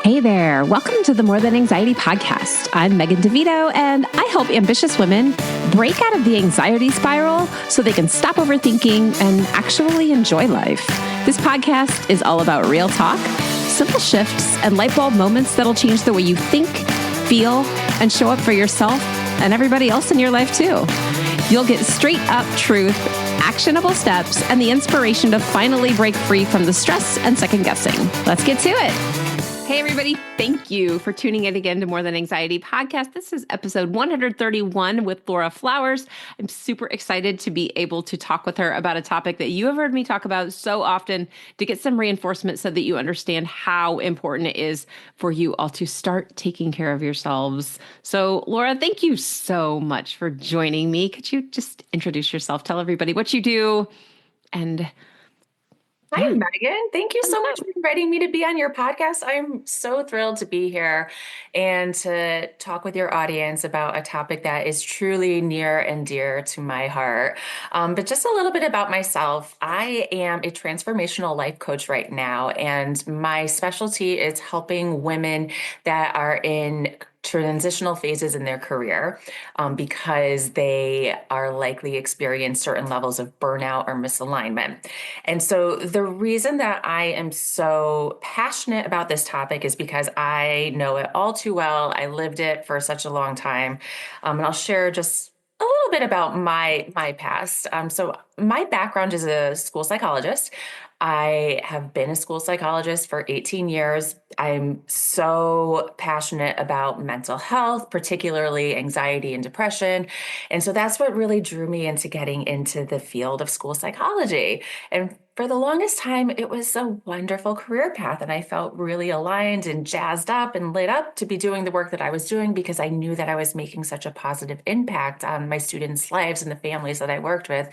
Hey there. Welcome to the More Than Anxiety podcast. I'm Megan DeVito, and I help ambitious women break out of the anxiety spiral so they can stop overthinking and actually enjoy life. This podcast is all about real talk, simple shifts, and light bulb moments that'll change the way you think, feel, and show up for yourself and everybody else in your life too. You'll get straight up truth, actionable steps, and the inspiration to finally break free from the stress and second guessing. Let's get to it. Hey, everybody. Thank you for tuning in again to More Than Anxiety podcast. This is episode 131 with Laura Flowers. I'm super excited to be able to talk with her about a topic that you have heard me talk about so often to get some reinforcement so that you understand how important it is for you all to start taking care of yourselves. So, Laura, thank you so much for joining me. Could you just introduce yourself, tell everybody what you do, and Hi, Megan. Thank you so much for inviting me to be on your podcast. I'm so thrilled to be here and to talk with your audience about a topic that is truly near and dear to my heart. But just a little bit about myself. I am a transformational life coach right now, and my specialty is helping women that are in transitional phases in their career because they are likely experience certain levels of burnout or misalignment. And so the reason that I am so passionate about this topic is because I know it all too well. I lived it for such a long time. And I'll share just a little bit about my past. So my background is a school psychologist. I have been a school psychologist for 18 years. I'm so passionate about mental health, particularly anxiety and depression. And so that's what really drew me into getting into the field of school psychology. And for the longest time, it was a wonderful career path. And I felt really aligned and jazzed up and lit up to be doing the work that I was doing because I knew that I was making such a positive impact on my students' lives and the families that I worked with.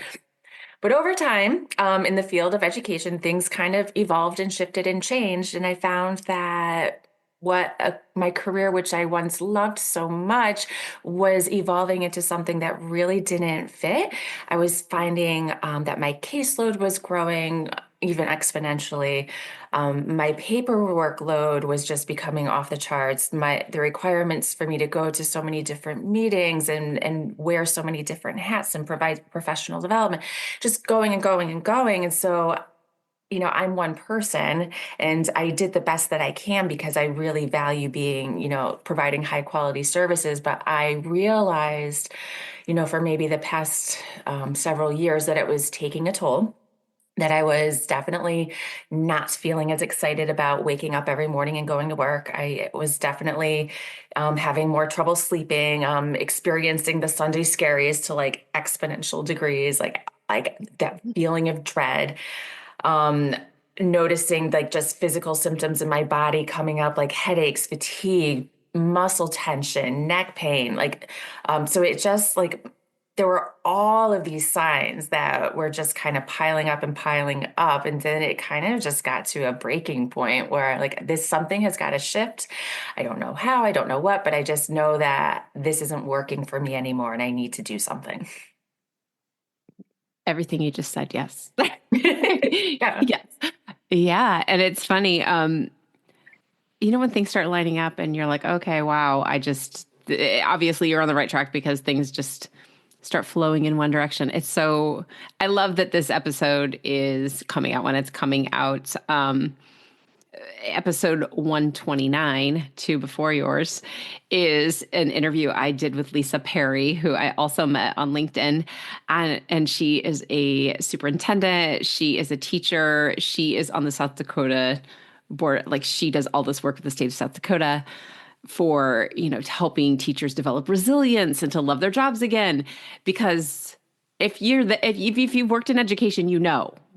But over time, in the field of education, things kind of evolved and shifted and changed. And I found that my career, which I once loved so much, was evolving into something that really didn't fit. I was finding that my caseload was growing even exponentially. My paperwork load was just becoming off the charts. The requirements for me to go to so many different meetings and wear so many different hats and provide professional development, just going and going and going. And so, I'm one person and I did the best that I can because I really value being, providing high quality services. But I realized, for maybe the past several years that it was taking a toll, that I was definitely not feeling as excited about waking up every morning and going to work. I was definitely having more trouble sleeping, experiencing the Sunday scaries to like exponential degrees, like that feeling of dread. Um, Noticing like just physical symptoms in my body coming up, like headaches, fatigue, muscle tension, neck pain. So it just like there were all of these signs that were just kind of piling up and piling up. And then it kind of just got to a breaking point where like something has got to shift. I don't know how, I don't know what, but I just know that this isn't working for me anymore and I need to do something. everything you just said, yes. Yeah. Yes. Yeah. And it's funny, when things start lining up and you're like, okay, wow, obviously you're on the right track because things just start flowing in one direction. I love that this episode is coming out when it's coming out. Episode 129, two before yours, is an interview I did with Lisa Perry, who I also met on LinkedIn. And she is a superintendent. She is a teacher. She is on the South Dakota board. Like she does all this work with the state of South Dakota for, helping teachers develop resilience and to love their jobs again. Because if you've worked in education,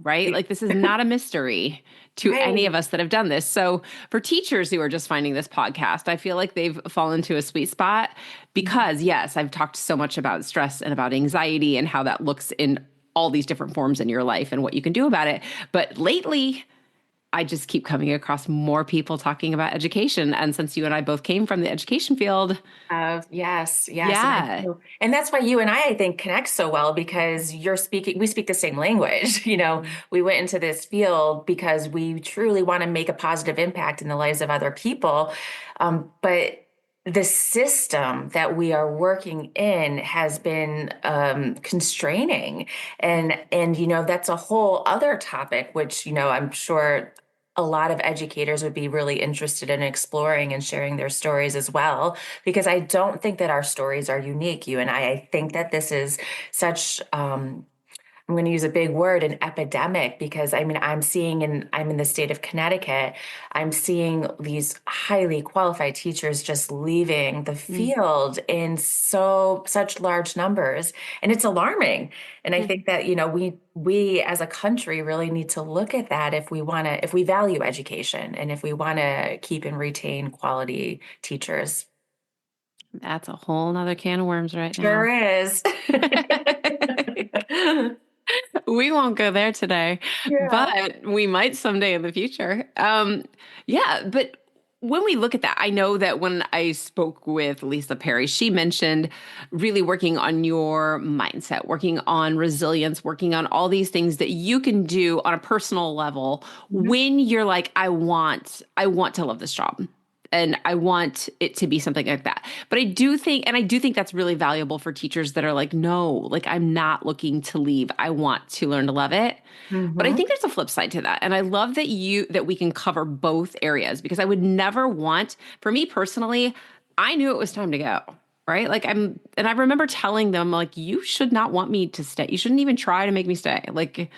right? Like this is not a mystery to any of us that have done this. So for teachers who are just finding this podcast, I feel like they've fallen to a sweet spot because yes, I've talked so much about stress and about anxiety and how that looks in all these different forms in your life and what you can do about it. But lately, I just keep coming across more people talking about education. And since you and I both came from the education field, Yes, yes. yeah. And that's why you and I think, connect so well because we speak the same language. We went into this field because we truly want to make a positive impact in the lives of other people. But the system that we are working in has been constraining. And that's a whole other topic, which, I'm sure a lot of educators would be really interested in exploring and sharing their stories as well, because I don't think that our stories are unique, you and I. I think that this is such, I'm going to use a big word, an epidemic, because I mean, I'm in the state of Connecticut. I'm seeing these highly qualified teachers just leaving the Mm-hmm. field in such large numbers. And it's alarming. And I think that, we as a country really need to look at that if we value education and if we want to keep and retain quality teachers. That's a whole nother can of worms right Sure now. is. We won't go there today, Yeah. but we might someday in the future. Yeah, but when we look at that, I know that when I spoke with Lisa Perry, she mentioned really working on your mindset, working on resilience, working on all these things that you can do on a personal level when you're like, I want to love this job and I want it to be something like that. But I do think that's really valuable for teachers that are like, no, like I'm not looking to leave. I want to learn to love it. But I Hmm. think there's a flip side to that. And I love that we can cover both areas because I would never want, for me personally, I knew it was time to go. Right. And I remember telling them, like, you should not want me to stay. You shouldn't even try to make me stay. Like,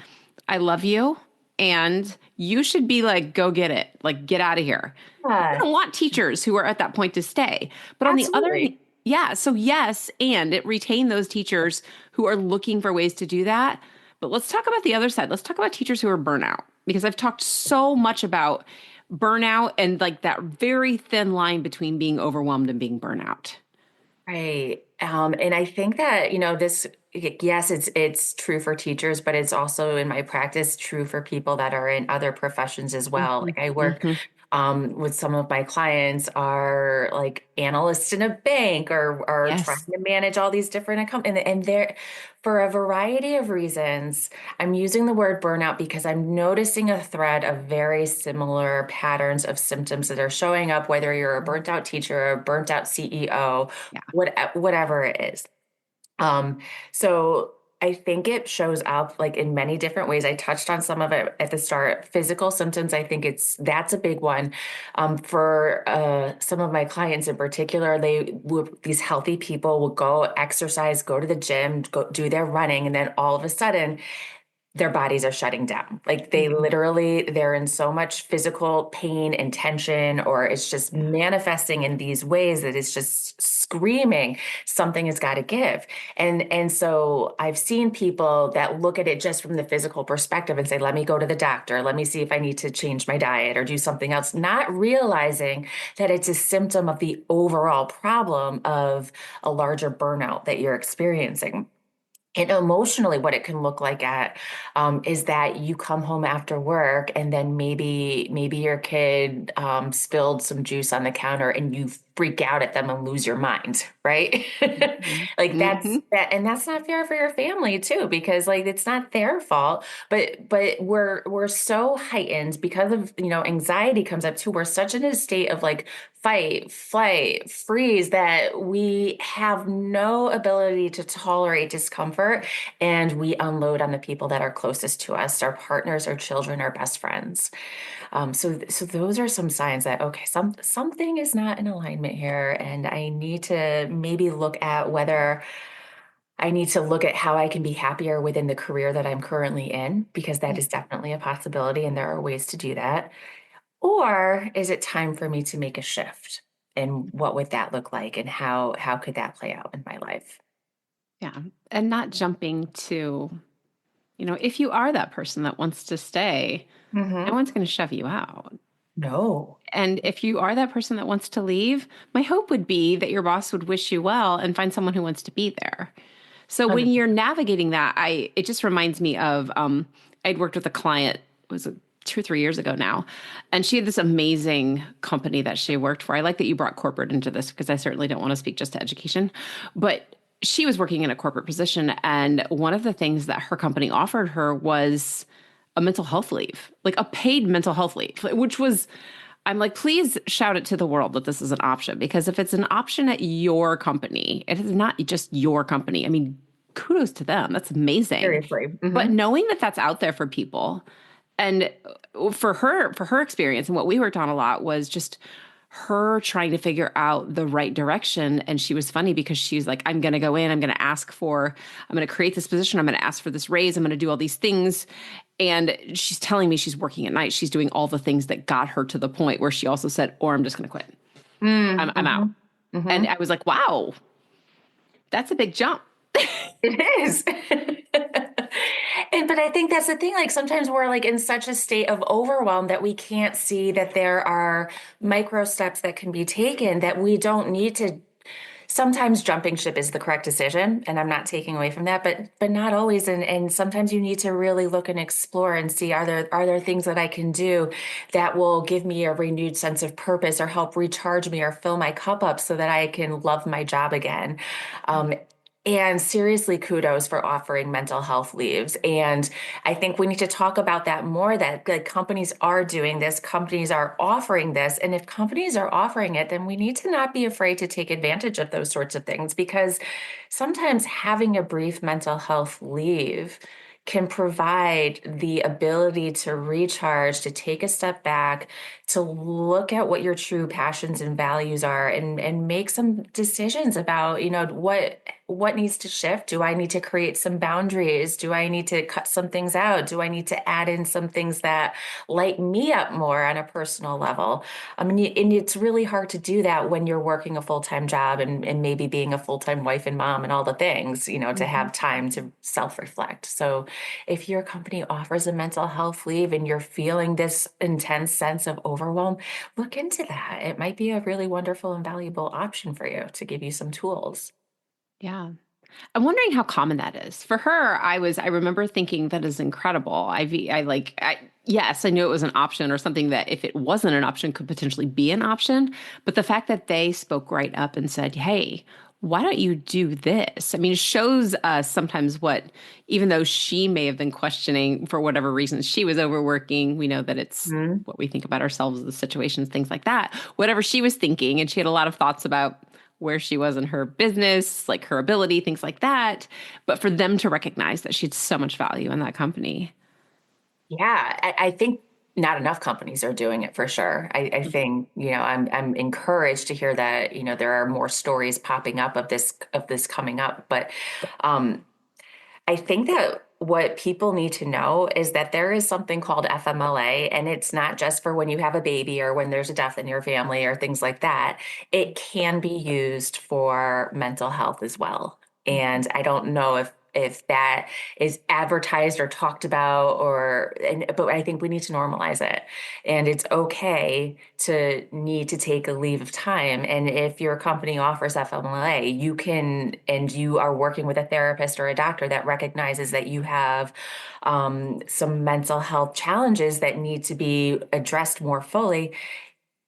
I love you and you should be like, go get it. Like, get out of here. I Yeah, don't want teachers who are at that point to stay. But on the other hand, absolutely. yeah, so yes, and it retain those teachers who are looking for ways to do that. But let's talk about the other side. Let's talk about teachers who are burnout because I've talked so much about burnout and like that very thin line between being overwhelmed and being burnout. Right. And I think that, yes, it's true for teachers, but it's also in my practice true for people that are in other professions as well. Hmm. Like I work Hmm. with some of my clients are like analysts in a bank or trying Yes. to manage all these different accounts. And they're for a variety of reasons. I'm using the word burnout because I'm noticing a thread of very similar patterns of symptoms that are showing up, whether you're a burnt out teacher or a burnt out CEO, Yeah. whatever it is. Um, so I think it shows up like in many different ways. I touched on some of it at the start. Physical symptoms, I think that's a big one. For some of my clients in particular, these healthy people will go exercise, go to the gym, go do their running, and then all of a sudden their bodies are shutting down. Like Hmm. they're in so much physical pain and tension, or it's just Yeah. manifesting in these ways that it's just screaming, something has got to give. And so I've seen people that look at it just from the physical perspective and say, let me go to the doctor, let me see if I need to change my diet or do something else, not realizing that it's a symptom of the overall problem of a larger burnout that you're experiencing. And emotionally, what it can look like is that you come home after work and then maybe your kid spilled some juice on the counter and you freak out at them and lose your mind, right? Hmm. Like Hmm. and that's not fair for your family too, because like it's not their fault, but we're so heightened because of anxiety comes up too. We're such in a state of like fight, flight, freeze that we have no ability to tolerate discomfort, and we unload on the people that are closest to us, our partners, our children, our best friends. So those are some signs that okay, something is not in alignment here, and I need to maybe look at whether I need to look at how I can be happier within the career that I'm currently in, because that is definitely a possibility, and there are ways to do that. Or is it time for me to make a shift? And what would that look like? And how could that play out in my life? Yeah. And not jumping to, if you are that person that wants to stay, no Hmm. one's going to shove you out. No. And if you are that person that wants to leave, my hope would be that your boss would wish you well and find someone who wants to be there. So when you're navigating that, it just reminds me of I'd worked with a client, it was 2 or 3 years ago now. And she had this amazing company that she worked for. I like that you brought corporate into this because I certainly don't want to speak just to education. But she was working in a corporate position. And one of the things that her company offered her was a mental health leave, like a paid mental health leave, which was, I'm like, please shout it to the world that this is an option. Because if it's an option at your company, it is not just your company. I mean, kudos to them. That's amazing. Seriously. But Hmm. knowing that that's out there for people, and for her experience, and what we worked on a lot was just her trying to figure out the right direction. And she was funny because she was like, I'm going to go in, I'm going to create this position, I'm going to ask for this raise, I'm going to do all these things. And she's telling me she's working at night, she's doing all the things that got her to the point where she also said, or I'm just going to quit. I'm out. Mm-hmm. And Hmm. I was like, wow, that's a big jump. It is. And but I think that's the thing. Like sometimes we're like in such a state of overwhelm that we can't see that there are micro steps that can be taken that we don't need to. Sometimes jumping ship is the correct decision, and I'm not taking away from that, but not always. And sometimes you need to really look and explore and see, are there things that I can do that will give me a renewed sense of purpose or help recharge me or fill my cup up so that I can love my job again. And seriously, kudos for offering mental health leaves. And I think we need to talk about that more, that like, companies are doing this, companies are offering this. And if companies are offering it, then we need to not be afraid to take advantage of those sorts of things because sometimes having a brief mental health leave can provide the ability to recharge, to take a step back, to look at what your true passions and values are and make some decisions about, what needs to shift? Do I need to create some boundaries? Do I need to cut some things out? Do I need to add in some things that light me up more on a personal level? I mean, and it's really hard to do that when you're working a full-time job and maybe being a full-time wife and mom and all the things, to Mhm. have time to self-reflect. So if your company offers a mental health leave and you're feeling this intense sense of overwhelm, look into that. It might be a really wonderful and valuable option for you to give you some tools. Yeah. I'm wondering how common that is. For her, I remember thinking that is incredible. Yes, I knew it was an option or something that if it wasn't an option could potentially be an option. But the fact that they spoke right up and said, hey, why don't you do this? I mean, it shows us sometimes what, even though she may have been questioning for whatever reasons, she was overworking. We know that it's Mhm. what we think about ourselves, the situations, things like that. Whatever she was thinking, and she had a lot of thoughts about where she was in her business, like her ability, things like that. But for them to recognize that she had so much value in that company. Yeah, I think not enough companies are doing it for sure. I think, I'm encouraged to hear that, there are more stories popping up of this coming up. But um, I think that what people need to know is that there is something called FMLA, and it's not just for when you have a baby or when there's a death in your family or things like that. It can be used for mental health as well. And I don't know if that is advertised or talked about but I think we need to normalize it. And it's okay to need to take a leave of time. And if your company offers FMLA, and you are working with a therapist or a doctor that recognizes that you have some mental health challenges that need to be addressed more fully,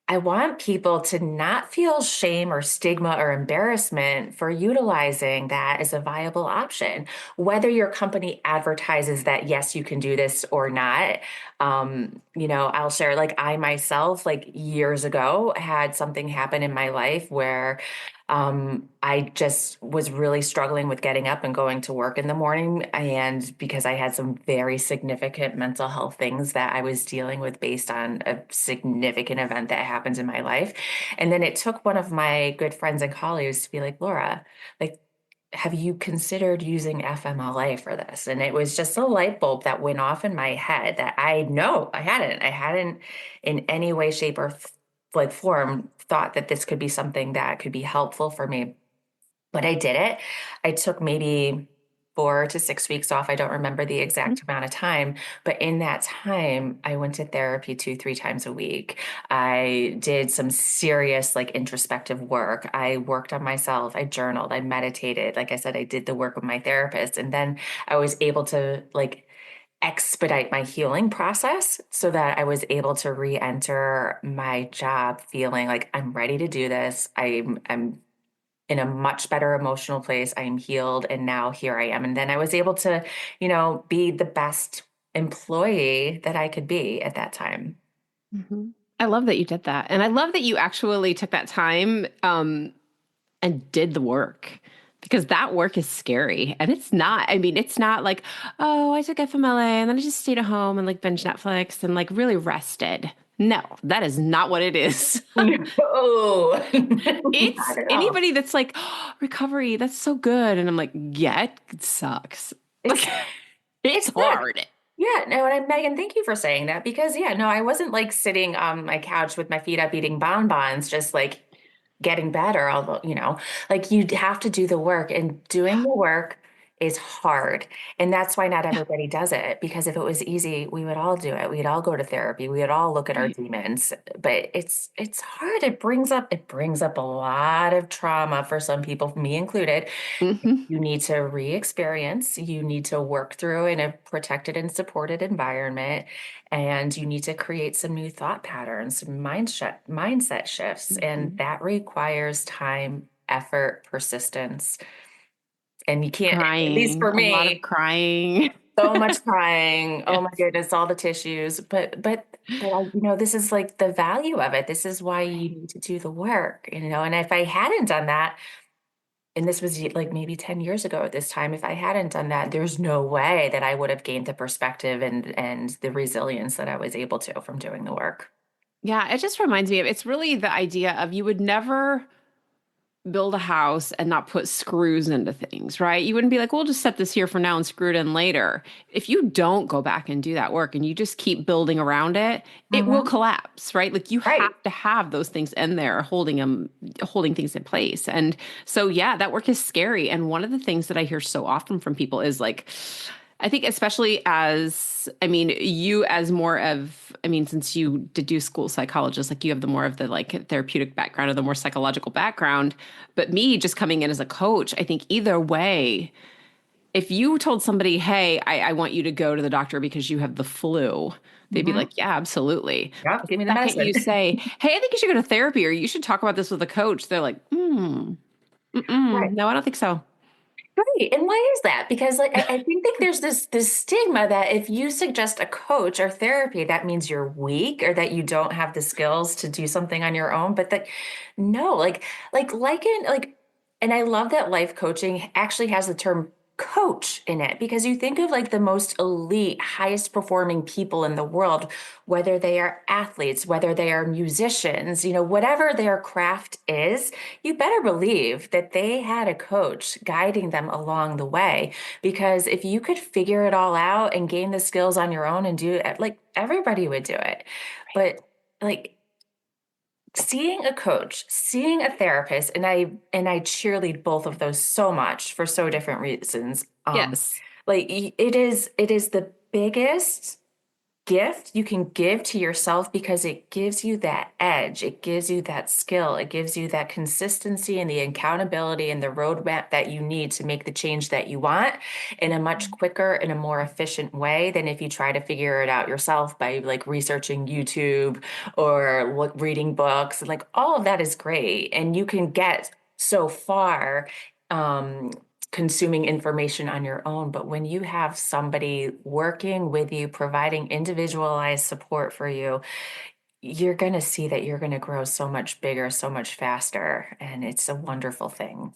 I want people to not feel shame or stigma or embarrassment for utilizing that as a viable option. Whether your company advertises that, yes, you can do this or not. I'll share, like, I myself, like, years ago, had something happen in my life where I just was really struggling with getting up and going to work in the morning. And because I had some very significant mental health things that I was dealing with based on a significant event that happened in my life. And then it took one of my good friends and colleagues to be like, Laura, like, have you considered using FMLA for this? And it was just a light bulb that went off in my head that I know I hadn't in any way, shape, or like form thought that this could be something that could be helpful for me. But I did it. I took maybe 4 to 6 weeks off. I don't remember the exact amount of time, but in that time, I went to therapy 2, 3 times a week. I did some serious, like, introspective work. I worked on myself. I journaled. I meditated. Like I said, I did the work with my therapist. And then I was able to, like, expedite my healing process so that I was able to re-enter my job feeling like I'm ready to do this. I'm in a much better emotional place. I am healed, and now here I am. And then I was able to, be the best employee that I could be at that time. Mhm. I love that you did that. And I love that you actually took that time and did the work because that work is scary. And it's not, I mean, it's not like, oh, I took FMLA and then I just stayed at home and like binge Netflix and like really rested. No, that is not what it is. No, not It's at all. anybody that's like, oh, recovery, that's so good. And I'm like, yeah, it sucks. Like, It's it's it's good. hard. Yeah, no, and Megan, thank you for saying that because yeah, no, I wasn't like sitting on my couch with my feet up eating bonbons, just like getting better, although, like you have to do the work and doing the work is hard. And that's why not everybody does it because if it was easy, we would all do it. We'd all go to therapy. We would all look at our demons. But it's hard. It brings up a lot of trauma for some people, me included. Hmm. You need to re-experience, you need to work through in a protected and supported environment, and you need to create some new thought patterns, some mindset shifts. And Hmm. that requires time, effort, persistence. And you can't, at least Crying, for a lot of me, crying. so much crying. Oh my Yes. goodness, all the tissues. This is like the value of it. This is why you need to do the work, and if I hadn't done that, and this was like maybe 10 years ago at this time, if I hadn't done that, there's no way that I would have gained the perspective and the resilience that I was able to from doing the work. Yeah, it just reminds me of it's really the idea of you would never build a house and not put screws into things, right? You wouldn't be like, we'll just set this here for now and screw it in later. If you don't go back and do that work and you just keep building around it, it will Hmm. collapse, right? Like you have Right. to have those things in there holding things in place. And so, yeah, that work is scary. And one of the things that I hear so often from people is like, I think especially I mean, you as more of, I mean, since you did do school psychologist, like you have the more of the like therapeutic background or the more psychological background. But me just coming in as a coach, I think either way, if you told somebody, hey, I want you to go to the doctor because you have the flu, they'd be Hmm. like, yeah, absolutely. Yep. The Give me the second medicine. you say, hey, I think you should go to therapy or you should talk about this with a coach, they're like, Right. no, I don't think so. Right. And why is that? Because like I think that there's this stigma that if you suggest a coach or therapy, that means you're weak or that you don't have the skills to do something on your own. But that no, and I love that life coaching actually has the term coach in it because you think of like the most elite, highest performing people in the world, whether they are athletes, whether they are musicians, whatever their craft is, you better believe that they had a coach guiding them along the way. Because if you could figure it all out and gain the skills on your own and do it, like everybody would do it. But like seeing a coach, seeing a therapist, and I cheerlead both of those so much for so different reasons. Yes. It is the biggest gift you can give to yourself because it gives you that edge. It gives you that skill. It gives you that consistency and the accountability and the roadmap that you need to make the change that you want in a much quicker and a more efficient way than if you try to figure it out yourself by like researching YouTube or reading books. Like all of that is great. And you can get so far. Um, Consuming information on your own. But when you have somebody working with you, providing individualized support for you, you're going to see that you're going to grow so much bigger, so much faster. And it's a wonderful thing.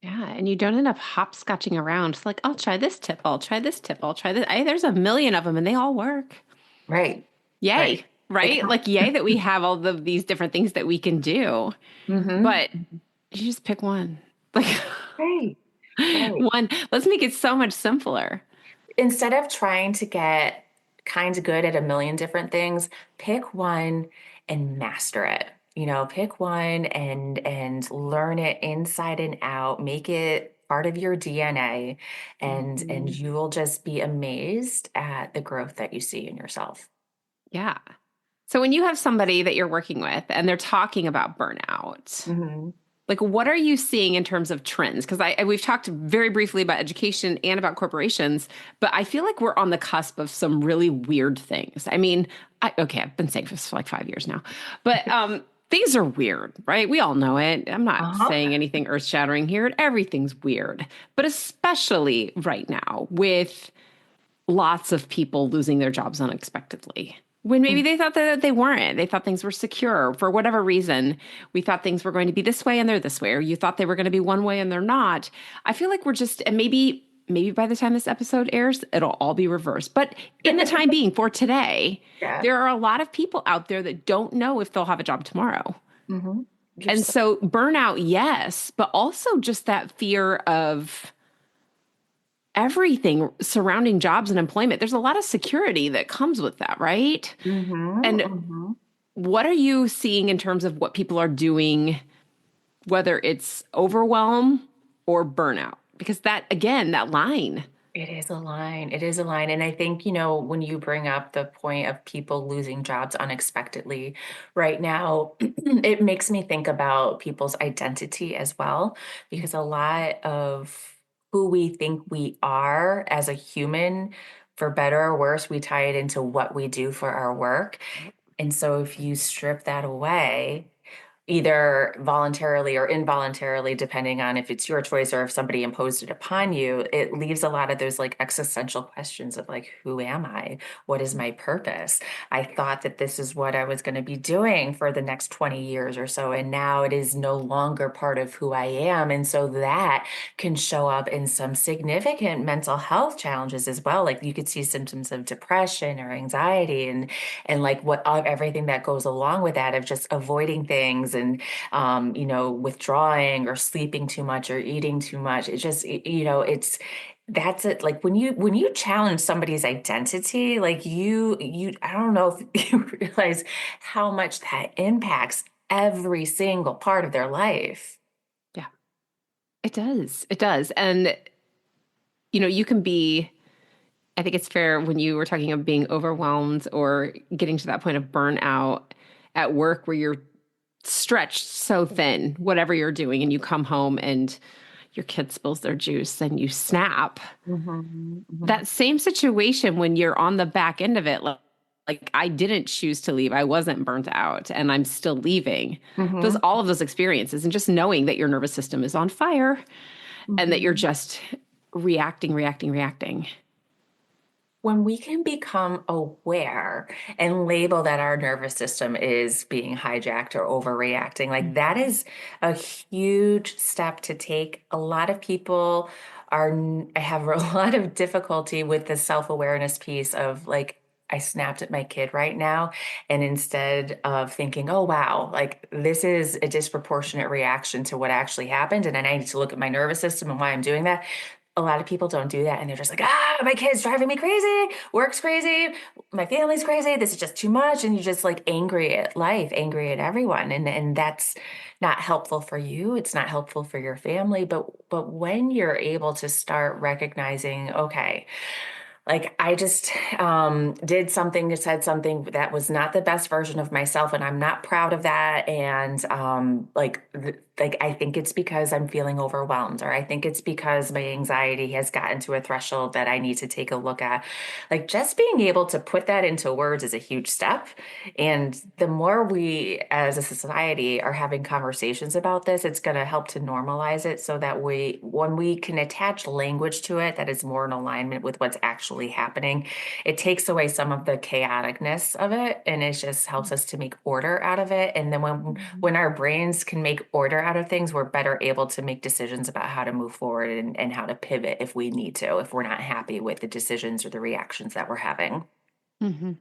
Yeah, and you don't end up hopscotching around. It's like, I'll try this tip, I'll try this tip, I'll try this. There's a million of them and they all work. Right. Right. Yay, right? Like, yay that we have all of these different things that we can do. Mm-hmm. But you just pick one. Like, Right. Right. one, let's make it so much simpler. Instead of trying to get kind of good at a million different things, pick one and master it. Pick one and learn it inside and out, make it part of your DNA, and Mhm. you will just be amazed at the growth that you see in yourself. Yeah. So when you have somebody that you're working with and they're talking about burnout, Mhm. Like, what are you seeing in terms of trends? Because we've talked very briefly about education and about corporations, but I feel like we're on the cusp of some really weird things. I mean, okay, I've been saying this for like 5 years now, but things are weird, right? We all know it. I'm not Uh-huh. saying anything earth-shattering here. Everything's weird, but especially right now with lots of people losing their jobs unexpectedly. When maybe they thought that they weren't. They thought things were secure. For whatever reason, we thought things were going to be this way and they're this way, or you thought they were going to be one way and they're not. I feel like we're just, and maybe by the time this episode airs, it'll all be reversed. But in the time being, for today, Yeah. there are a lot of people out there that don't know if they'll have a job tomorrow. Mm-hmm. You're And so so burnout, yes, but also just that fear of everything surrounding jobs and employment. There's a lot of security that comes with that, right? mm-hmm, And mm-hmm. what are you seeing in terms of what people are doing, whether it's overwhelm or burnout? Because that, again, that line. It is a line. It is a line. And I think, when you bring up the point of people losing jobs unexpectedly right now, it makes me think about people's identity as well, because a lot of who we think we are as a human, for better or worse, we tie it into what we do for our work. And so if you strip that away, either voluntarily or involuntarily, depending on if it's your choice or if somebody imposed it upon you, it leaves a lot of those like existential questions of like, who am I? What is my purpose? I thought that this is what I was going to be doing for the next 20 years or so. And now it is no longer part of who I am. And so that can show up in some significant mental health challenges as well. Like you could see symptoms of depression or anxiety and like what everything that goes along with that of just avoiding things and withdrawing or sleeping too much or eating too much. It just it's that's it. Like when you challenge somebody's identity, like you I don't know if you realize how much that impacts every single part of their life. Yeah, it does. It does. And, you can be, I think it's fair when you were talking of being overwhelmed or getting to that point of burnout at work where you're stretched so thin, whatever you're doing, and you come home and your kid spills their juice and you snap. Mhm, mhm, That same situation when you're on the back end of it, like I didn't choose to leave. I wasn't burnt out and I'm still leaving. mhm, All of those experiences and just knowing that your nervous system is on fire and that you're mhm. just reacting. When we can become aware and label that our nervous system is being hijacked or overreacting, like that is a huge step to take. A lot of people have a lot of difficulty with the self-awareness piece of like, I snapped at my kid right now. And instead of thinking, oh, wow, like this is a disproportionate reaction to what actually happened. And then I need to look at my nervous system and why I'm doing that, a lot of people don't do that and they're just like, my kid's driving me crazy, work's crazy, my family's crazy, this is just too much. And you're just like angry at life, angry at everyone. And that's not helpful for you. It's not helpful for your family. But when you're able to start recognizing, okay, like I just did something, said something that was not the best version of myself, and I'm not proud of that. And like I think it's because I'm feeling overwhelmed, or I think it's because my anxiety has gotten to a threshold that I need to take a look at. Like just being able to put that into words is a huge step. And the more we as a society are having conversations about this, it's going to help to normalize it so that when we can attach language to it that is more in alignment with what's actually happening, it takes away some of the chaoticness of it and it just helps us to make order out of it. And then when our brains can make order out of things, we're better able to make decisions about how to move forward and how to pivot if we need to, if we're not happy with the decisions or the reactions that we're having. Mm-hmm.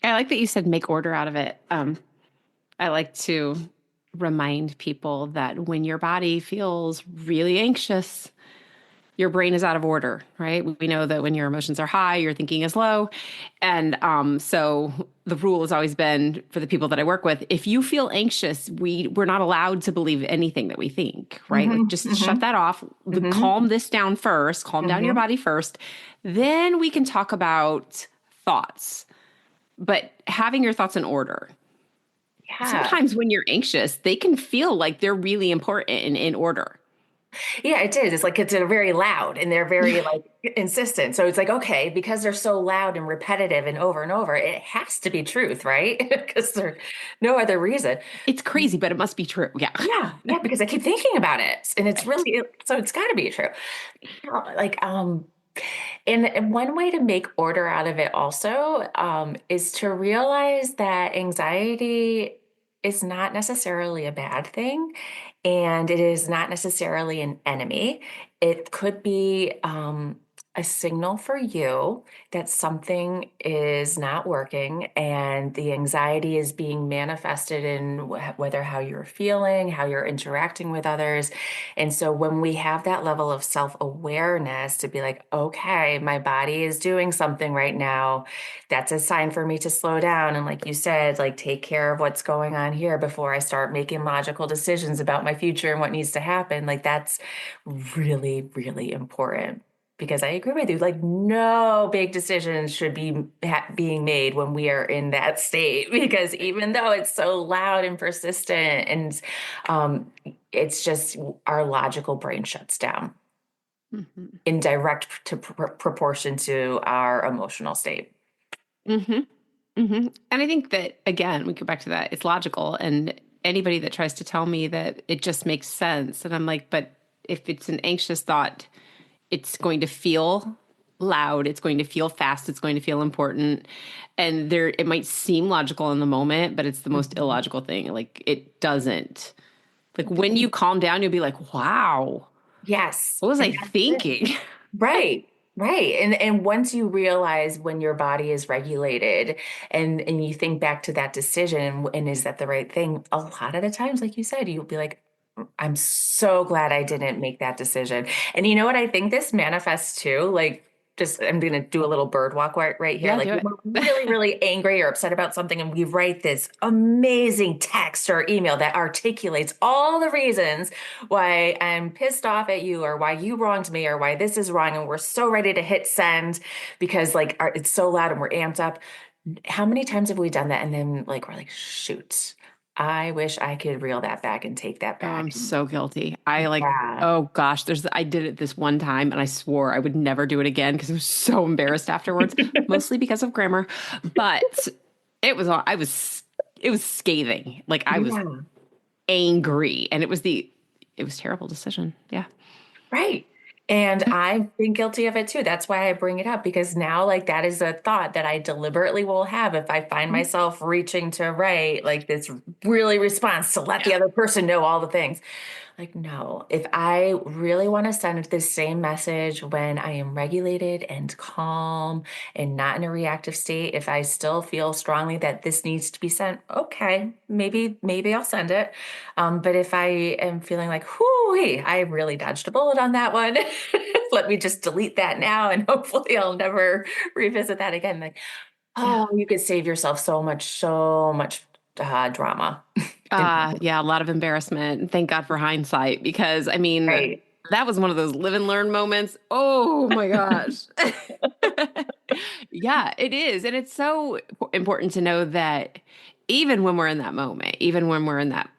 I like that you said make order out of it. I like to remind people that when your body feels really anxious, your brain is out of order, right? We know that when your emotions are high, your thinking is low. And so the rule has always been for the people that I work with, if you feel anxious, we're not allowed to believe anything that we think, right? Like Mm-hmm, just shut mm-hmm, that off, mm-hmm, calm this down first, calm down your mm-hmm. body first. Then we can talk about thoughts, but having your thoughts in order. Yeah. Sometimes when you're anxious, they can feel like they're really important and in order. Yeah, it is. It's like it's a very loud and they're very like insistent. So it's like, okay, because they're so loud and repetitive and over, it has to be truth, right? Because there's no other reason. It's crazy, but it must be true. Yeah. Yeah, yeah, because I keep thinking about it and it's Right. really so it's got to be true. Like and one way to make order out of it also is to realize that anxiety is not necessarily a bad thing and it is not necessarily an enemy. It could be a signal for you that something is not working and the anxiety is being manifested in whether how you're feeling, how you're interacting with others. And so when we have that level of self-awareness to be like, okay, my body is doing something right now, that's a sign for me to slow down. And like you said, like take care of what's going on here before I start making logical decisions about my future and what needs to happen. Like that's really, really important. Because I agree with you, like no big decisions should be being made when we are in that state. Because even though it's so loud and persistent, and um, it's just our logical brain shuts down Hmm. in direct proportion to our emotional state. Hmm. Hmm. And I think that, again, we go back to that. It's logical. And anybody that tries to tell me that it just makes sense, and I'm like, but if it's an anxious thought, it's going to feel loud, it's going to feel fast, it's going to feel important. And there, it might seem logical in the moment, but it's the most Mhm. illogical thing. Like, it doesn't. Like, when you calm down, you'll be like, wow, Yes, what was and I that's it. thinking? Right, right. And once you realize when your body is regulated and you think back to that decision and is that the right thing, a lot of the times, like you said, you'll be like, I'm so glad I didn't make that decision. And you know what I think this manifests too? Like just I'm gonna do a little bird walk right here. Yeah, Like do when it. we're really, really angry or upset about something and we write this amazing text or email that articulates all the reasons why I'm pissed off at you or why you wronged me or why this is wrong. And we're so ready to hit send because like it's so loud and we're amped up. How many times have we done that? And then like we're like, shoot, I wish I could reel that back and take that Oh, back. I'm so guilty. I like, Yeah. oh gosh, I did it this one time and I swore I would never do it again because I was so embarrassed afterwards, mostly because of grammar. But it was scathing. Like I was Yeah. angry and it was a terrible decision. Yeah. Right. And I've been guilty of it too. That's why I bring it up because now, like, that is a thought that I deliberately will have if I find Mhm. myself reaching to write like this really response to let the other person know all the things. Like, no, if I really want to send the same message when I am regulated and calm and not in a reactive state, if I still feel strongly that this needs to be sent, okay, maybe I'll send it. But if I am feeling like, whoo, I really dodged a bullet on that one, let me just delete that now and hopefully I'll never revisit that again. Like, Yeah. oh, you could save yourself so much drama. Yeah, a lot of embarrassment. Thank God for hindsight because I mean, Right. that was one of those live and learn moments. Oh my gosh. Yeah, it is. And it's so important to know that even when we're in that moment, even when we're in that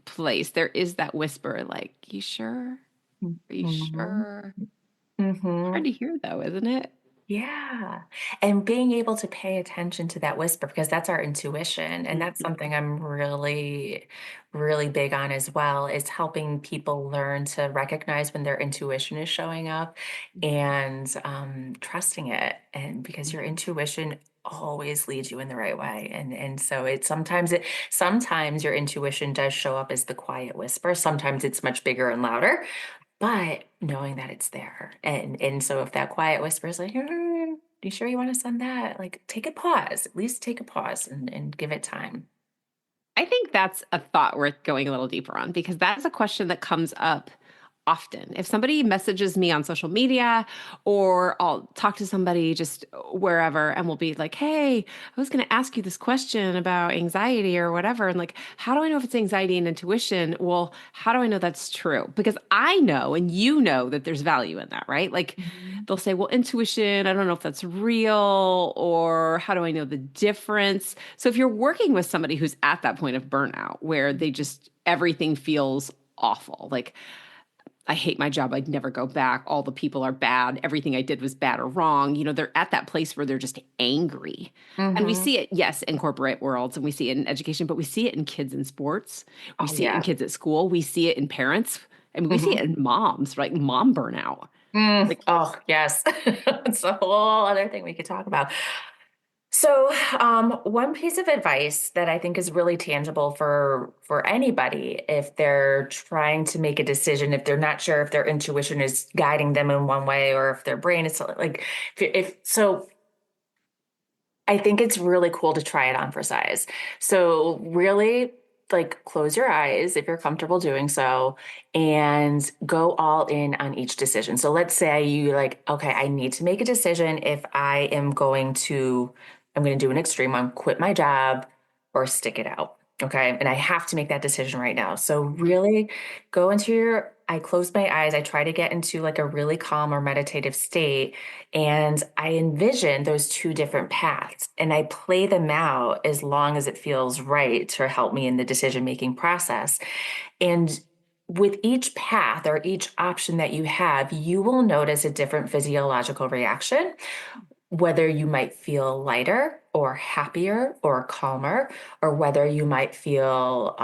place, there is that whisper like, you sure? Are you Mhm. sure? Hard Mhm. to hear though, isn't it? Yeah. And being able to pay attention to that whisper because that's our intuition. And that's Mhm. something I'm really, really big on as well, is helping people learn to recognize when their intuition is showing up and trusting it. And because your intuition always leads you in the right way. And so sometimes your intuition does show up as the quiet whisper. Sometimes it's much bigger and louder. But knowing that it's there. And so if that quiet whisper is like, you sure you want to send that? Like take a pause, at least take a pause and give it time. I think that's a thought worth going a little deeper on because that's a question that comes up often. If somebody messages me on social media or I'll talk to somebody just wherever and we'll be like, hey, I was going to ask you this question about anxiety or whatever. And like, how do I know if it's anxiety and intuition? Well, how do I know that's true? Because I know and you know that there's value in that, right? Like Mhm. they'll say, well, intuition, I don't know if that's real or how do I know the difference? So if you're working with somebody who's at that point of burnout where they just, everything feels awful, like, I hate my job. I'd never go back. All the people are bad. Everything I did was bad or wrong. They're at that place where they're just angry. And we Mhm. see it, yes, in corporate worlds and we see it in education, but we see it in kids in sports. We Oh see it in yeah. kids at school. We see it in parents. I mean, we see it Mhm. in moms, right? Mom burnout. Like, Oh yes. It's a whole other thing we could talk about. So, one piece of advice that I think is really tangible for anybody if they're trying to make a decision, if they're not sure if their intuition is guiding them in one way or if their brain is like, if so, I think it's really cool to try it on for size. So really like close your eyes if you're comfortable doing so and go all in on each decision. So let's say you like, okay, I need to make a decision if I'm going to do an extreme one, quit my job or stick it out. Okay. And I have to make that decision right now. So really I close my eyes. I try to get into like a really calm or meditative state and I envision those two different paths and I play them out as long as it feels right to help me in the decision making process. And with each path or each option that you have, you will notice a different physiological reaction whether you might feel lighter or happier or calmer, or whether you might feel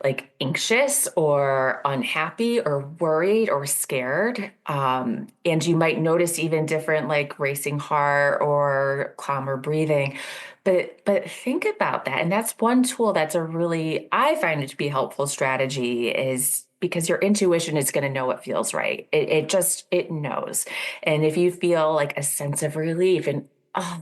like anxious or unhappy or worried or scared. And you might notice even different like racing heart or calmer breathing. But think about that. And that's one tool that's I find it to be a helpful strategy is because your intuition is going to know what feels right. It knows. And if you feel like a sense of relief and, oh,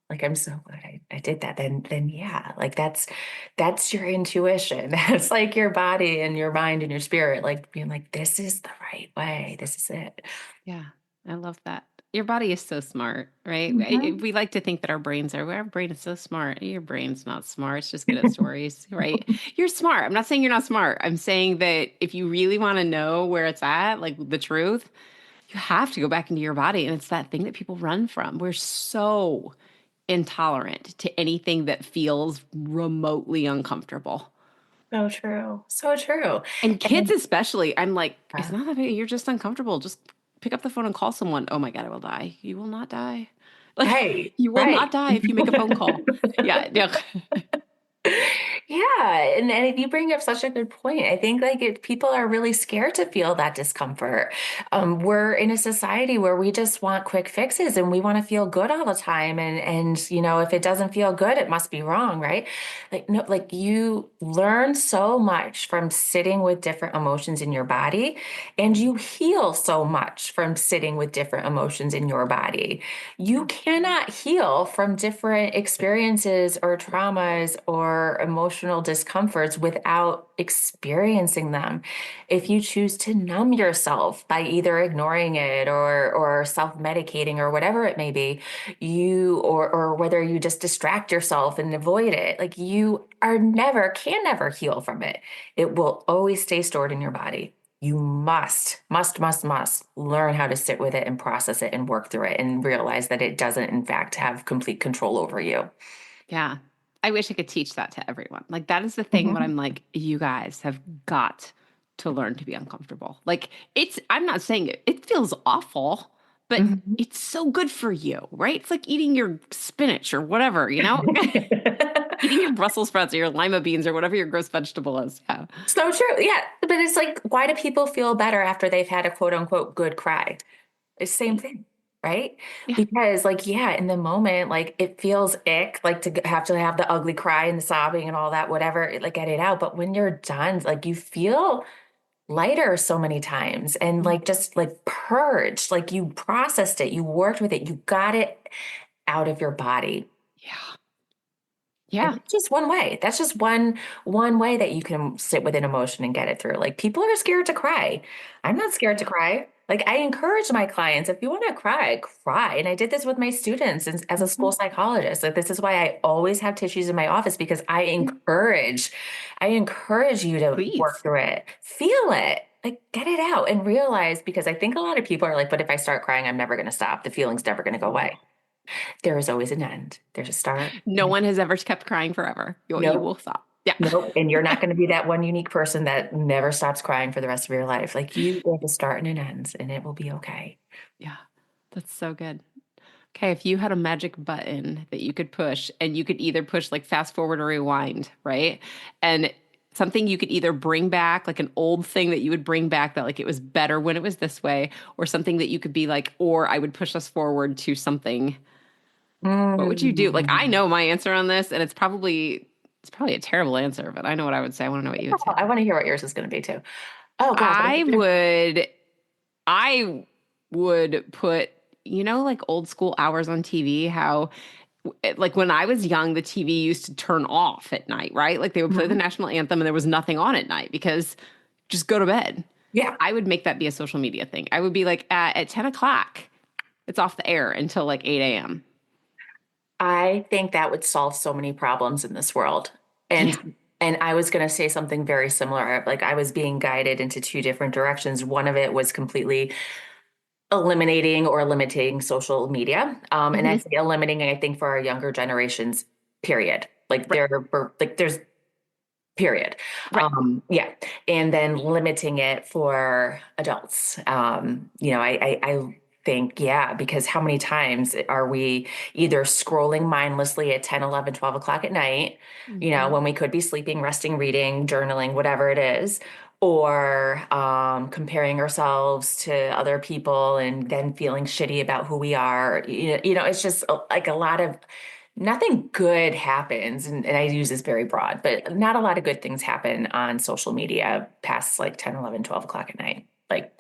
like I'm so glad I did that, then yeah, like that's your intuition. That's like your body and your mind and your spirit, like being like, this is the right way. This is it. yeah, I love that. Your body is so smart, right? Mhm. We like to think that our brain is so smart. Your brain's not smart. It's just good at stories, right? You're smart. I'm not saying you're not smart. I'm saying that if you really want to know where it's at, like the truth, you have to go back into your body. And it's that thing that people run from. We're so intolerant to anything that feels remotely uncomfortable. So true. So true. And kids, And especially, I'm like, it's uh, not that big. You're just uncomfortable. Just pick up the phone and call someone. Oh my God, I will die. You will not die. Like, right, you will not right. die if you make a phone call. Yeah. Yeah. Yeah, and you bring up such a good point. I think like people are really scared to feel that discomfort. We're in a society where we just want quick fixes and we want to feel good all the time. And if it doesn't feel good, it must be wrong, right? Like no, like you learn so much from sitting with different emotions in your body, and you heal so much from sitting with different emotions in your body. You cannot heal from different experiences or traumas or emotional discomforts without experiencing them. If you choose to numb yourself by either ignoring it or self-medicating or whatever it may be, or whether you just distract yourself and avoid it, like you can never heal from it. It will always stay stored in your body. You must learn how to sit with it and process it and work through it and realize that it doesn't, in fact, have complete control over you. Yeah. I wish I could teach that to everyone. Like, that is the thing when Mhm. I'm like, you guys have got to learn to be uncomfortable. Like, I'm not saying it feels awful, but Mhm. it's so good for you, right? It's like eating your spinach or whatever, eating your Brussels sprouts or your lima beans or whatever your gross vegetable is. Yeah. So true. Yeah. But it's like, why do people feel better after they've had a quote unquote good cry? It's the same thing, right? Yeah. Because, like, yeah, in the moment, like, it feels ick, like, to have the ugly cry and the sobbing and all that, whatever, like, get it out. But when you're done, like, you feel lighter so many times and, Mm. like, just like purged, like, you processed it, you worked with it, you got it out of your body. Yeah. And Yeah. that's just one way. That's just one way that you can sit with an emotion and get it through. Like people are scared to cry. I'm not scared to Yeah. cry. Like I encourage my clients, if you want to cry, cry. And I did this with my students as a school Mhm. psychologist. Like this is why I always have tissues in my office because Yeah. I encourage you to work Please. through it. Feel it. Like get it out and realize because I think a lot of people are like, but if I start crying, I'm never going to stop. The feeling's never going to go away. Oh. There is always an end. There's a start. No one has ever kept crying forever. You Nope. will stop. Yeah. Nope. And you're not going to be that one unique person that never stops crying for the rest of your life. Like you have a start and an end, and it will be okay. Yeah. That's so good. Okay, if you had a magic button that you could push and you could either push like fast forward or rewind, right? And something you could either bring back, like an old thing that you would bring back that like it was better when it was this way, or something that you could be like, or I would push us forward to something. What would you do? Like I Mm. know my answer on this, and it's probably a terrible answer, but I know what I would say. I want to know what you would Oh, say. I want to hear what yours is going to be too. Oh gosh. I would I would put, like old school hours on TV, how like when I was young, the TV used to turn off at night, right? Like they would play the Mhm. national anthem and there was nothing on at night because just go to bed. Yeah. I would make that be a social media thing. I would be like, at 10 o'clock, it's off the air until like 8 a.m. I think that would solve so many problems in this world. Yeah. And I was going to say something very similar. Like I was being guided into two different directions. One of it was completely eliminating or limiting social media. And I Hmm. say eliminating, I think for our younger generations, period. Like Right. there's period. Right. Yeah. And then limiting it for adults. I think, yeah, because how many times are we either scrolling mindlessly at 10, 11, 12 o'clock at night, Hmm. when we could be sleeping, resting, reading, journaling, whatever it is, or comparing ourselves to other people and then feeling shitty about who we are. It's just like a lot of nothing good happens, and I use this very broad, but not a lot of good things happen on social media past like 10, 11, 12 o'clock at night. Like,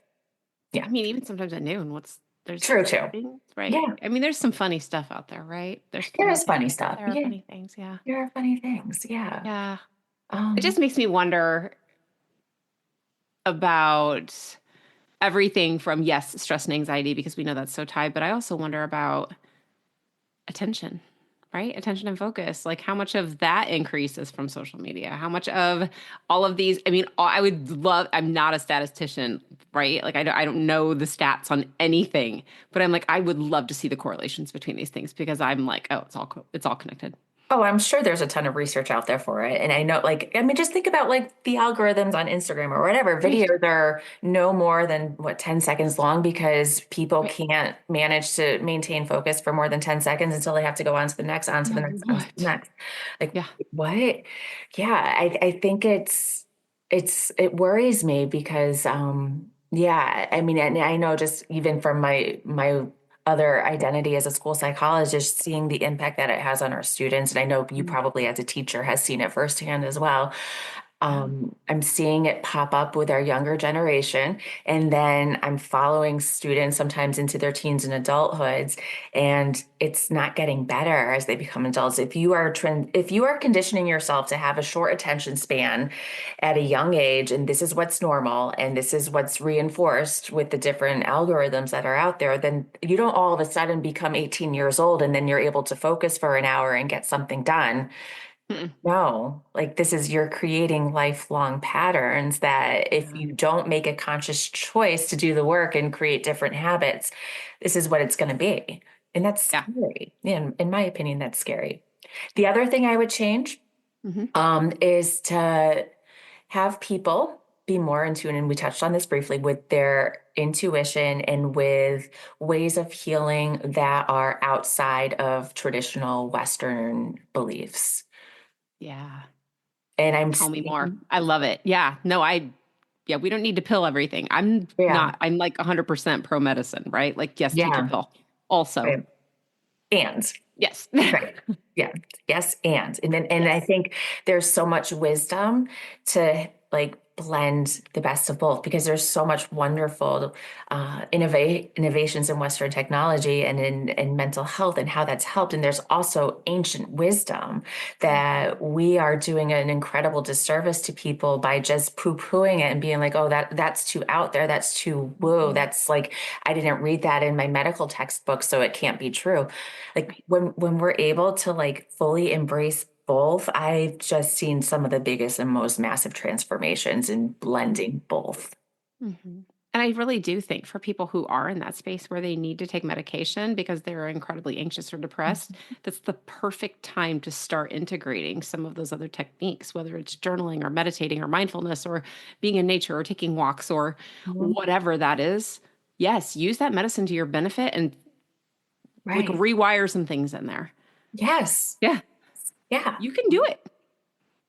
yeah, I mean, even sometimes at noon, there's true too. things, right? Yeah, I mean, there's some funny stuff out there, right? There's there funny is funny things. stuff. There are Yeah, funny things. Yeah. there are funny things. Yeah. Yeah. It Um, just makes me wonder about everything from, yes, stress and anxiety, because we know that's so tied, but I also wonder about attention, right? Attention and focus. Like how much of that increases from social media? How much of all of these? I mean, I would love, I'm not a statistician, right? Like I don't know the stats on anything, but I'm like, I would love to see the correlations between these things because I'm like, oh, it's all connected. Oh, I'm sure there's a ton of research out there for it. And I know, like, I mean, just think about like the algorithms on Instagram or whatever. Right. Videos are no more than 10 seconds long because people Right. can't manage to maintain focus for more than 10 seconds until they have to go on to the next, on to No, the next, on to the what? next. Like, Yeah. what? Yeah, I think it worries me because yeah, I mean, and I know just even from my other identity as a school psychologist, seeing the impact that it has on our students. And I know you Mm. probably as a teacher has seen it firsthand as well. Yeah. I'm seeing it pop up with our younger generation, and then I'm following students sometimes into their teens and adulthoods, and it's not getting better as they become adults. If you are conditioning yourself to have a short attention span at a young age, and this is what's normal, and this is what's reinforced with the different algorithms that are out there, then you don't all of a sudden become 18 years old and then you're able to focus for an hour and get something done. Mm-mm. No, like you're creating lifelong patterns that if Yeah. you don't make a conscious choice to do the work and create different habits, this is what it's going to be. And that's Yeah. scary. In my opinion, that's scary. The Yeah. other thing I would change Hmm. is to have people be more in tune, and we touched on this briefly, with their intuition and with ways of healing that are outside of traditional Western beliefs. Yeah. And I'm Tell me more. seeing, I love it. Yeah. No, yeah, we don't need to pill everything. yeah, I'm like 100% pro medicine, right? Like, yes, take your yeah, pill. Also, right. And yes. right. Yeah. Yes. And then, and I Yes. think there's so much wisdom to like blend the best of both because there's so much wonderful innovations in Western technology and in mental health and how that's helped. And there's also ancient wisdom that we are doing an incredible disservice to people by just poo-pooing it and being like, oh, that's too out there. That's too woo. That's like, I didn't read that in my medical textbook, so it can't be true. Like when we're able to like fully embrace both, I've just seen some of the biggest and most massive transformations in blending both. Mm-hmm. And I really do think for people who are in that space where they need to take medication because they're incredibly anxious or depressed, that's the perfect time to start integrating some of those other techniques, whether it's journaling or meditating or mindfulness or being in nature or taking walks or Mhm. whatever that is. Yes, use that medicine to your benefit and like Right. rewire some things in there. Yes. Yeah, Yeah. you can do it.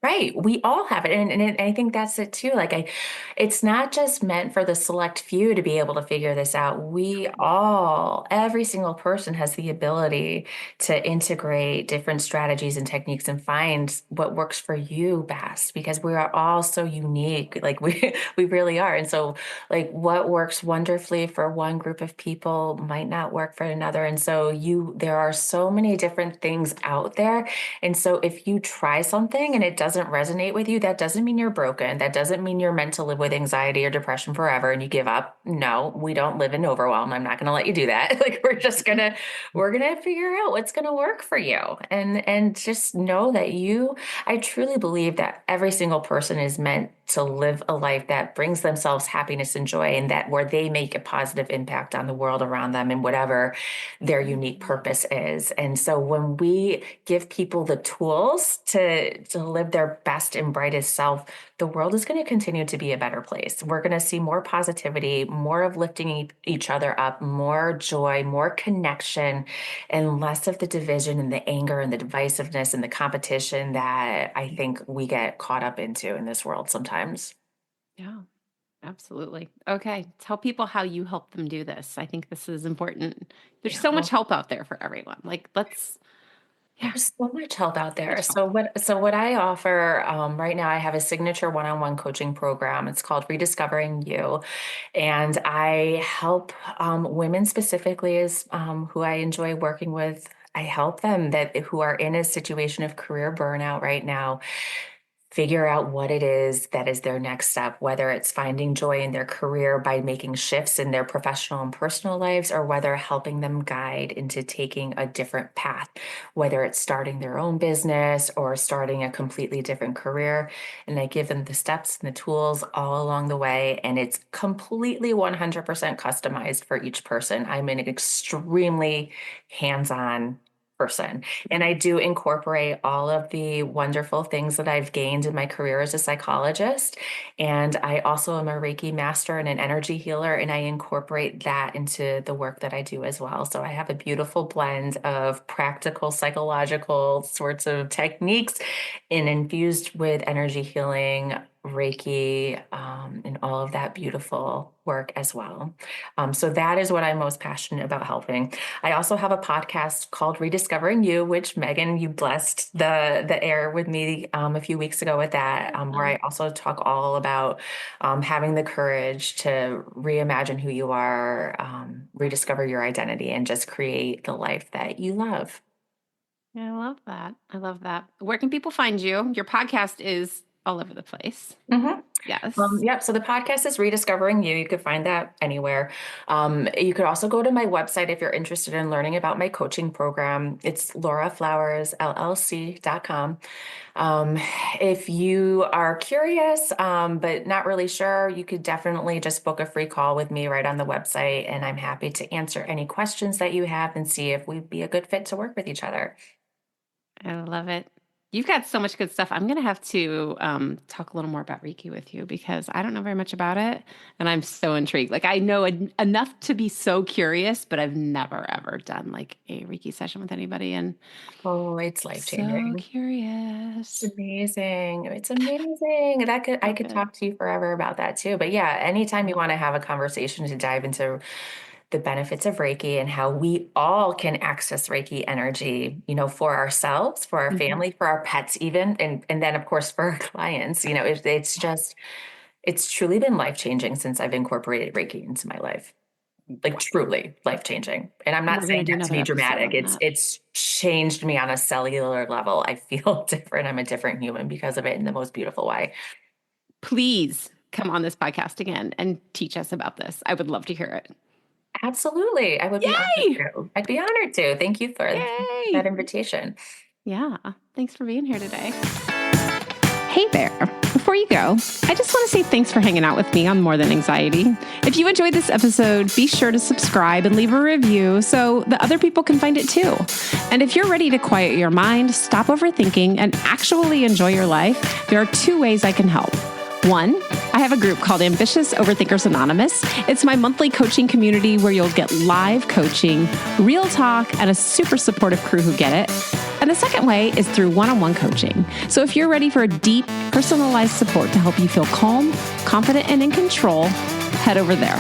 Right. We all have it. And I think that's it too. It's not just meant for the select few to be able to figure this out. Every single person has the ability to integrate different strategies and techniques and find what works for you best because we are all so unique. Like we really are. And so like what works wonderfully for one group of people might not work for another. And so there are so many different things out there and so if you try something and it doesn't resonate with you, that doesn't mean you're broken. That doesn't mean you're meant to live with anxiety or depression forever and you give up. No, we don't live in overwhelm. I'm not going to let you do that. Like we're going to figure out what's going to work for you. And just know that I truly believe that every single person is meant to live a life that brings themselves happiness and joy and that where they make a positive impact on the world around them and whatever their unique purpose is. And so when we give people the tools to live their best and brightest self, the world is going to continue to be a better place. We're going to see more positivity, more of lifting each other up, more joy, more connection, and less of the division and the anger and the divisiveness and the competition that I think we get caught up into in this world sometimes. Yeah. Absolutely. Okay. Tell people how you help them do this. I think this is important. There's Yeah. so much help out there for everyone. Like, yeah, There's so much help out so there. much help. So what I offer right now, I have a signature one-on-one coaching program. It's called Rediscovering You, and I help women specifically is who I enjoy working with. I help them that who are in a situation of career burnout right now figure out what it is that is their next step, whether it's finding joy in their career by making shifts in their professional and personal lives, or whether helping them guide into taking a different path, whether it's starting their own business or starting a completely different career. And I give them the steps and the tools all along the way. And it's completely 100% customized for each person. I'm an extremely hands-on person. And I do incorporate all of the wonderful things that I've gained in my career as a psychologist. And I also am a Reiki master and an energy healer, and I incorporate that into the work that I do as well. So I have a beautiful blend of practical psychological sorts of techniques and infused with energy healing, Reiki, and all of that beautiful work as well. So that is what I'm most passionate about helping. I also have a podcast called Rediscovering You, which Megan, you blessed the air with me a few weeks ago with that, where I also talk all about having the courage to reimagine who you are, rediscover your identity, and just create the life that you love. I love that. I love that. Where can people find you? Your podcast is all over the place. Mhm. Yes. Yep. So the podcast is Rediscovering You. You could find that anywhere. You could also go to my website if you're interested in learning about my coaching program. It's lauraflowersllc.com. Um, if you are curious, but not really sure, you could definitely just book a free call with me right on the website. And I'm happy to answer any questions that you have and see if we'd be a good fit to work with each other. I love it. You've got so much good stuff. I'm going to have to talk a little more about Reiki with you because I don't know very much about it. And I'm so intrigued. Like, I know enough to be so curious, but I've never, ever done like a Reiki session with anybody. And Oh, it's life so changing. It's curious. amazing. It's amazing. I So could good. talk to you forever about that too. But yeah, anytime you want to have a conversation to dive into the benefits of Reiki and how we all can access Reiki energy, for ourselves, for our Mhm. family, for our pets even, and then of course for our clients, it's just It's truly been life-changing since I've incorporated Reiki into my life. Like truly life-changing. And I'm not We're going to saying do that to another be episode dramatic. on that. It's changed me on a cellular level. I feel different. I'm a different human because of it in the most beautiful way. Please come on this podcast again and teach us about this. I would love to hear it. Absolutely. I would be honored to. I'd be honored to. Thank you for that invitation. Yeah. Thanks for being here today. Hey there. Before you go, I just want to say thanks for hanging out with me on More Than Anxiety. If you enjoyed this episode, be sure to subscribe and leave a review so that other people can find it too. And if you're ready to quiet your mind, stop overthinking, and actually enjoy your life, there are 2 ways I can help. 1, I have a group called Ambitious Overthinkers Anonymous. It's my monthly coaching community where you'll get live coaching, real talk, and a super supportive crew who get it. And the second way is through one-on-one coaching. So if you're ready for a deep, personalized support to help you feel calm, confident, and in control, head over there.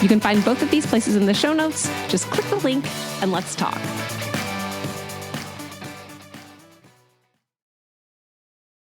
You can find both of these places in the show notes. Just click the link and let's talk.